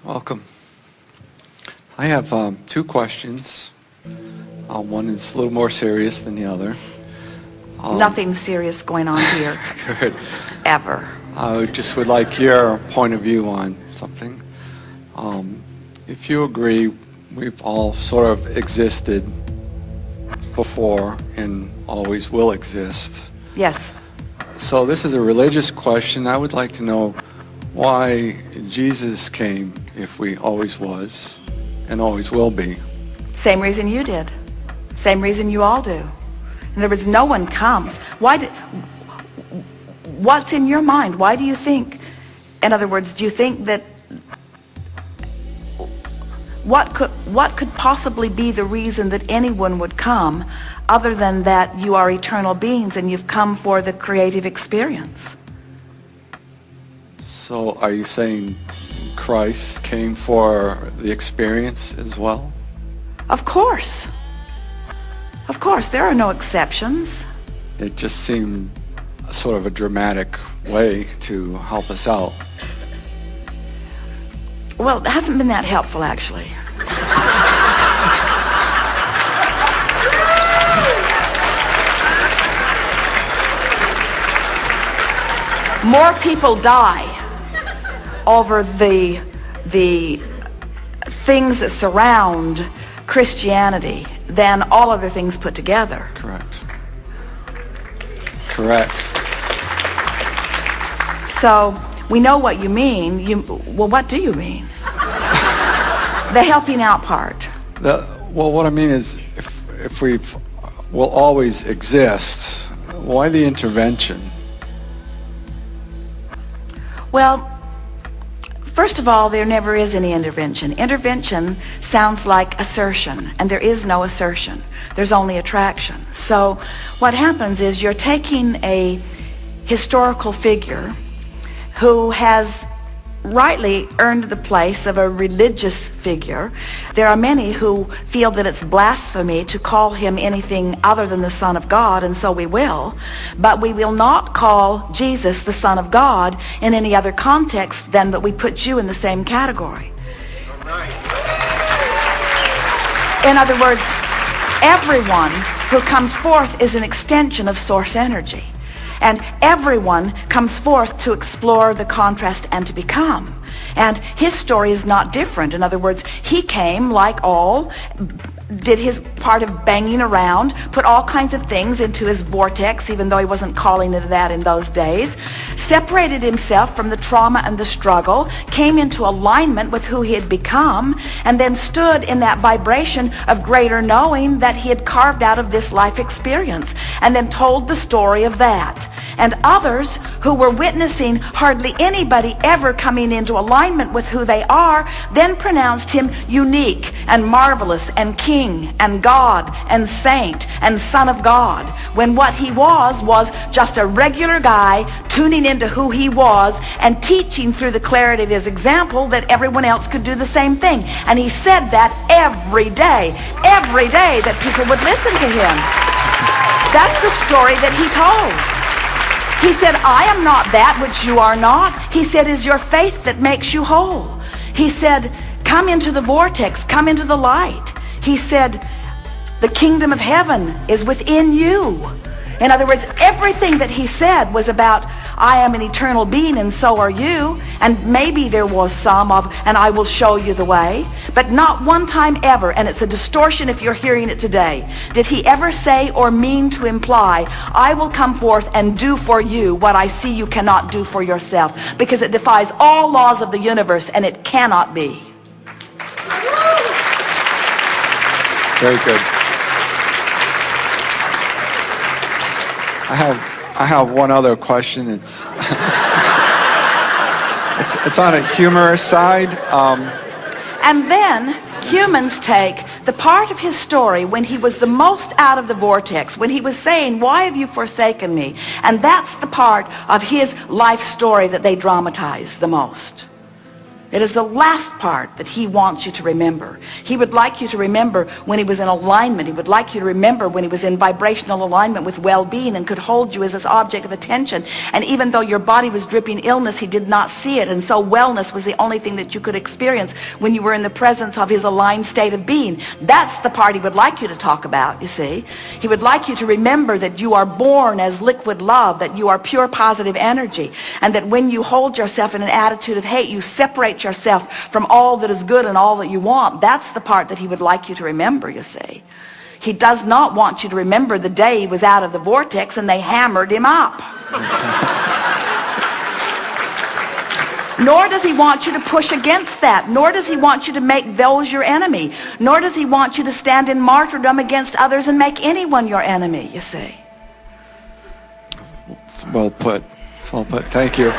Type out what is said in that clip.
Welcome. I have two questions. One is a little more serious than the other. Nothing serious going on here. Good. Ever. I just would like your point of view on something. If you agree, we've all sort of existed before and always will exist. Yes. So this is a religious question. I would like to know why Jesus came if we always was and always will be. Same reason you did. Same reason you all do. In other words, no one comes. What's in your mind? Why do you think, in other words, do you think that, what could possibly be the reason that anyone would come other than that you are eternal beings and you've come for the creative experience? So are you saying Christ came for the experience as well? Of course. Of course, there are no exceptions. It just seemed sort of a dramatic way to help us out. Well, it hasn't been that helpful, actually. More people die over the things that surround Christianity than all other things put together. Correct. Correct. So we know what you mean. Well, what do you mean? The helping out part. Well, what I mean is, if will always exist, why the intervention? Well, first of all, there never is any intervention. Intervention sounds like assertion, and there is no assertion. There's only attraction. So what happens is you're taking a historical figure who has rightly earned the place of a religious figure. There are many who feel that it's blasphemy to call him anything other than the Son of God, and so we will. But we will not call Jesus the Son of God in any other context than that we put you in the same category. In other words, everyone who comes forth is an extension of source energy. And everyone comes forth to explore the contrast and to become. And his story is not different. In other words, he came like all, did his part of banging around, put all kinds of things into his vortex, even though he wasn't calling it that in those days, separated himself from the trauma and the struggle, came into alignment with who he had become, and then stood in that vibration of greater knowing that he had carved out of this life experience, and then told the story of that. And others who were witnessing hardly anybody ever coming into alignment with who they are, then pronounced him unique and marvelous and king and God and saint and Son of God, when what he was just a regular guy tuning into who he was and teaching through the clarity of his example that everyone else could do the same thing. And he said that every day that people would listen to him. That's the story that he told. He said, I am not that which you are not. He said, is your faith that makes you whole. He said, come into the vortex, come into the light. He said, the kingdom of heaven is within you. In other words, everything that he said was about, I am an eternal being and so are you. And maybe there was some of, and I will show you the way. But not one time ever, and it's a distortion if you're hearing it today, did he ever say or mean to imply, I will come forth and do for you what I see you cannot do for yourself. Because it defies all laws of the universe, and it cannot be. Very good. I have one other question. It's it's on a humorous side. And then humans take the part of his story when he was the most out of the vortex, when he was saying, why have you forsaken me? And that's the part of his life story that they dramatize the most. It is the last part that he wants you to remember. He would like you to remember when he was in alignment. He would like you to remember when he was in vibrational alignment with well-being and could hold you as his object of attention. And even though your body was dripping illness, he did not see it. And so wellness was the only thing that you could experience when you were in the presence of his aligned state of being. That's the part he would like you to talk about, you see. He would like you to remember that you are born as liquid love, that you are pure positive energy, and that when you hold yourself in an attitude of hate, you separate yourself from all that is good and all that you want. That's the part that he would like you to remember, you see. He does not want you to remember the day he was out of the vortex and they hammered him up. Nor does he want you to push against that. Nor does he want you to make those your enemy. Nor does he want you to stand in martyrdom against others and make anyone your enemy, you see. Well put. Well put. Thank you.